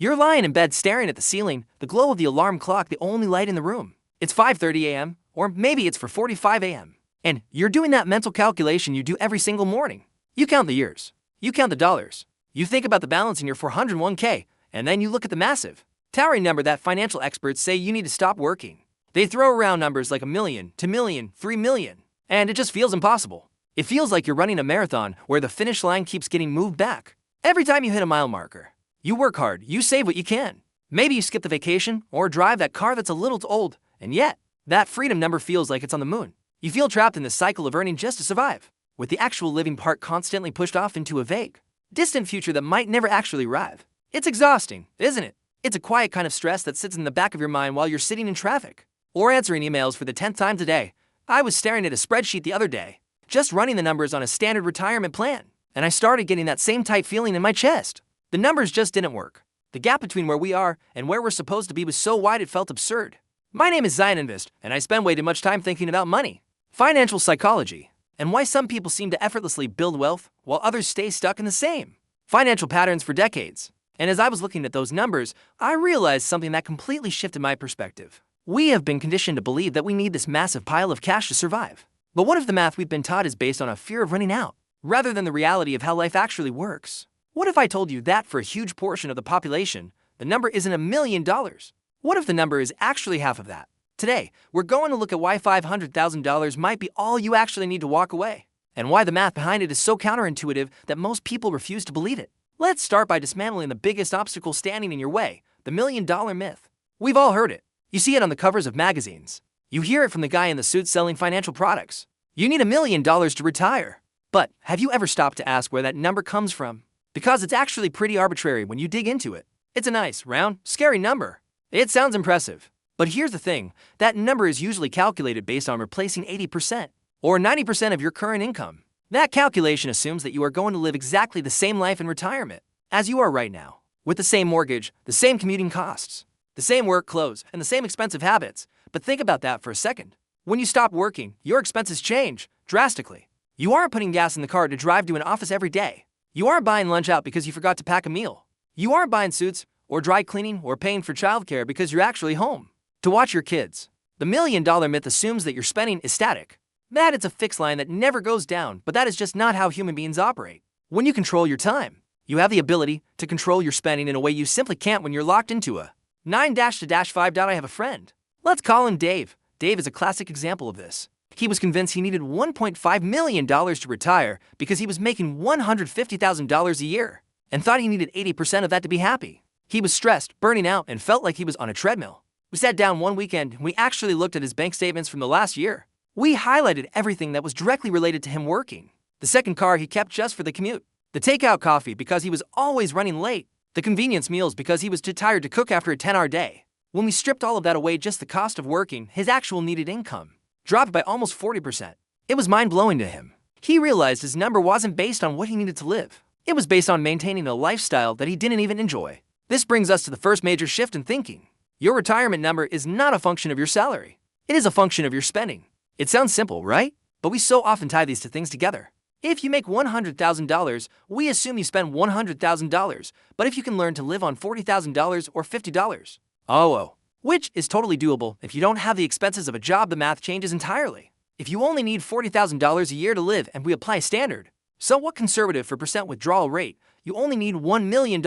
You're lying in bed staring at the ceiling, the glow of the alarm clock the only light in the room. It's 5:30 a.m., or maybe it's 4:45 a.m. And you're doing that mental calculation you do every single morning. You count the years. You count the dollars. You think about the balance in your 401k, and then you look at the massive, towering number that financial experts say you need to stop working. They throw around numbers like 1 million, 2 million, 3 million, and it just feels impossible. It feels like you're running a marathon where the finish line keeps getting moved back. Every time you hit a mile marker, you work hard, you save what you can. Maybe you skip the vacation or drive that car that's a little too old, and yet, that freedom number feels like it's on the moon. You feel trapped in this cycle of earning just to survive, with the actual living part constantly pushed off into a vague, distant future that might never actually arrive. It's exhausting, isn't it? It's a quiet kind of stress that sits in the back of your mind while you're sitting in traffic, or answering emails for the 10th time today. I was staring at a spreadsheet the other day, just running the numbers on a standard retirement plan, and I started getting that same tight feeling in my chest. The numbers just didn't work. The gap between where we are and where we're supposed to be was so wide it felt absurd. My name is Zion Invest, and I spend way too much time thinking about money, financial psychology, and why some people seem to effortlessly build wealth while others stay stuck in the same financial patterns for decades. And as I was looking at those numbers, I realized something that completely shifted my perspective. We have been conditioned to believe that we need this massive pile of cash to survive. But what if the math we've been taught is based on a fear of running out, rather than the reality of how life actually works? What if I told you that for a huge portion of the population, the number isn't $1 million? What if the number is actually half of that? Today, we're going to look at why $500,000 might be all you actually need to walk away, and why the math behind it is so counterintuitive that most people refuse to believe it. Let's start by dismantling the biggest obstacle standing in your way, the $1 million myth. We've all heard it. You see it on the covers of magazines. You hear it from the guy in the suit selling financial products. You need $1 million to retire. But have you ever stopped to ask where that number comes from? Because it's actually pretty arbitrary when you dig into it. It's a nice, round, scary number. It sounds impressive. But here's the thing, that number is usually calculated based on replacing 80% or 90% of your current income. That calculation assumes that you are going to live exactly the same life in retirement as you are right now, with the same mortgage, the same commuting costs, the same work clothes, and the same expensive habits. But think about that for a second. When you stop working, your expenses change drastically. You aren't putting gas in the car to drive to an office every day. You aren't buying lunch out because you forgot to pack a meal. You aren't buying suits or dry cleaning or paying for childcare because you're actually home to watch your kids. The $1 million myth assumes that your spending is static, that it's a fixed line that never goes down, but that is just not how human beings operate. When you control your time, you have the ability to control your spending in a way you simply can't when you're locked into a 9-to-5. I have a friend. Let's call him Dave. Dave is a classic example of this. He was convinced he needed $1.5 million to retire because he was making $150,000 a year and thought he needed 80% of that to be happy. He was stressed, burning out, and felt like he was on a treadmill. We sat down one weekend and we actually looked at his bank statements from the last year. We highlighted everything that was directly related to him working. The second car he kept just for the commute. The takeout coffee because he was always running late. The convenience meals because he was too tired to cook after a 10-hour day. When we stripped all of that away, just the cost of working, his actual needed income dropped by almost 40%. It was mind-blowing to him. He realized his number wasn't based on what he needed to live. It was based on maintaining a lifestyle that he didn't even enjoy. This brings us to the first major shift in thinking. Your retirement number is not a function of your salary. It is a function of your spending. It sounds simple, right? But we so often tie these two things together. If you make $100,000, we assume you spend $100,000. But if you can learn to live on $40,000 or $50, which is totally doable if you don't have the expenses of a job, the math changes entirely. If you only need $40,000 a year to live and we apply a standard, somewhat conservative for percent withdrawal rate, you only need $1 million.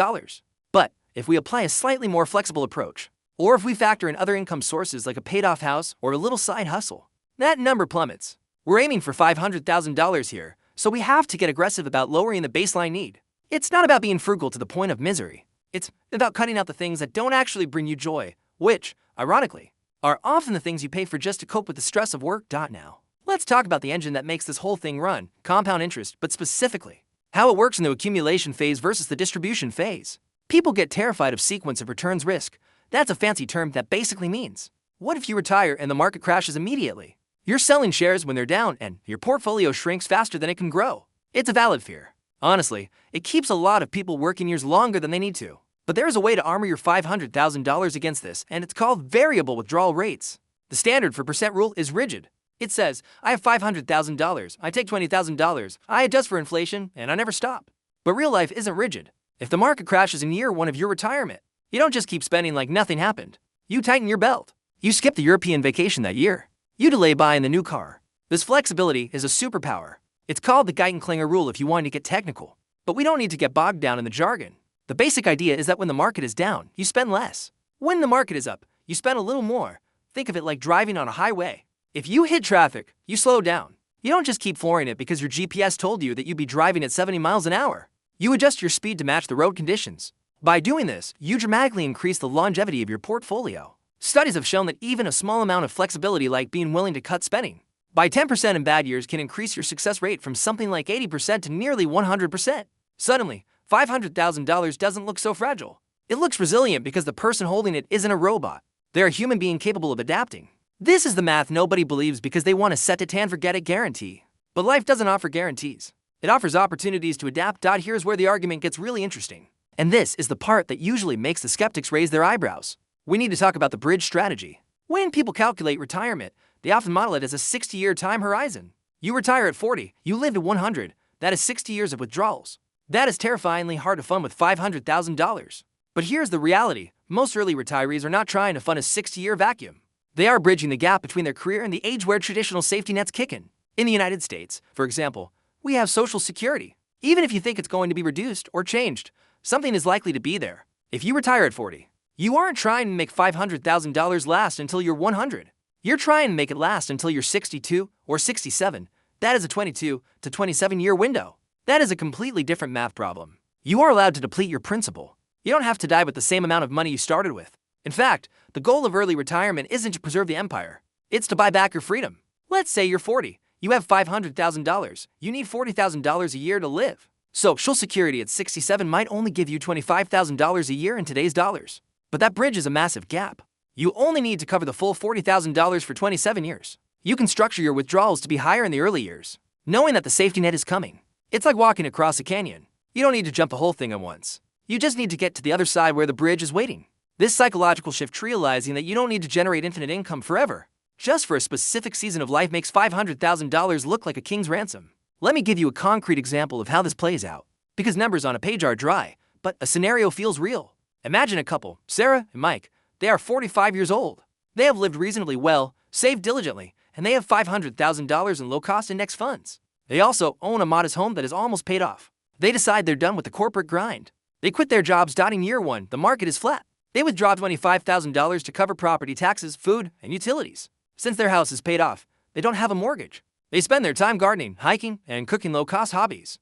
But if we apply a slightly more flexible approach, or if we factor in other income sources like a paid-off house or a little side hustle, that number plummets. We're aiming for $500,000 here, so we have to get aggressive about lowering the baseline need. It's not about being frugal to the point of misery. It's about cutting out the things that don't actually bring you joy, which, ironically, are often the things you pay for just to cope with the stress of work. Now, let's talk about the engine that makes this whole thing run, compound interest, but specifically, how it works in the accumulation phase versus the distribution phase. People get terrified of sequence of returns risk. That's a fancy term that basically means, what if you retire and the market crashes immediately? You're selling shares when they're down and your portfolio shrinks faster than it can grow. It's a valid fear. Honestly, it keeps a lot of people working years longer than they need to. But there is a way to armor your $500,000 against this, and it's called variable withdrawal rates. The standard for percent rule is rigid. It says, I have $500,000, I take $20,000, I adjust for inflation, and I never stop. But real life isn't rigid. If the market crashes in year one of your retirement, You don't just keep spending like nothing happened. You tighten your belt. You skip the European vacation that year. You delay buying the new car. This flexibility is a superpower. It's called the Geitenklinger rule if you want to get technical. But we don't need to get bogged down in the jargon. The basic idea is that when the market is down, you spend less. When the market is up, you spend a little more. Think of it like driving on a highway. If you hit traffic, you slow down. You don't just keep flooring it because your GPS told you that you'd be driving at 70 miles an hour. You adjust your speed to match the road conditions. By doing this, you dramatically increase the longevity of your portfolio. Studies have shown that even a small amount of flexibility, like being willing to cut spending by 10% in bad years, can increase your success rate from something like 80% to nearly 100%. Suddenly, $500,000 doesn't look so fragile. It looks resilient because the person holding it isn't a robot. They're a human being capable of adapting. This is the math nobody believes because they want a set it and forget it guarantee. But life doesn't offer guarantees. It offers opportunities to adapt. Here's where the argument gets really interesting. And this is the part that usually makes the skeptics raise their eyebrows. We need to talk about the bridge strategy. When people calculate retirement, they often model it as a 60-year time horizon. You retire at 40, you live to 100. That is 60 years of withdrawals. That is terrifyingly hard to fund with $500,000. But here's the reality. Most early retirees are not trying to fund a 60-year vacuum. They are bridging the gap between their career and the age where traditional safety nets kick in. In the United States, for example, we have Social Security. Even if you think it's going to be reduced or changed, something is likely to be there. If you retire at 40, you aren't trying to make $500,000 last until you're 100. You're trying to make it last until you're 62 or 67. That is a 22 to 27-year window. That is a completely different math problem. You are allowed to deplete your principal. You don't have to die with the same amount of money you started with. In fact, the goal of early retirement isn't to preserve the empire. It's to buy back your freedom. Let's say you're 40. You have $500,000. You need $40,000 a year to live. Social Security at 67 might only give you $25,000 a year in today's dollars. But that bridges a massive gap. You only need to cover the full $40,000 for 27 years. You can structure your withdrawals to be higher in the early years, knowing that the safety net is coming. It's like walking across a canyon. You don't need to jump the whole thing at once. You just need to get to the other side where the bridge is waiting. This psychological shift, realizing that you don't need to generate infinite income forever, just for a specific season of life, makes $500,000 look like a king's ransom. Let me give you a concrete example of how this plays out. Because numbers on a page are dry, but a scenario feels real. Imagine a couple, Sarah and Mike. They are 45 years old. They have lived reasonably well, saved diligently, and they have $500,000 in low-cost index funds. They also own a modest home that is almost paid off. They decide they're done with the corporate grind. They quit their jobs. In year one, the market is flat. They withdraw $25,000 to cover property taxes, food, and utilities. Since their house is paid off, they don't have a mortgage. They spend their time gardening, hiking, and cooking low-cost hobbies.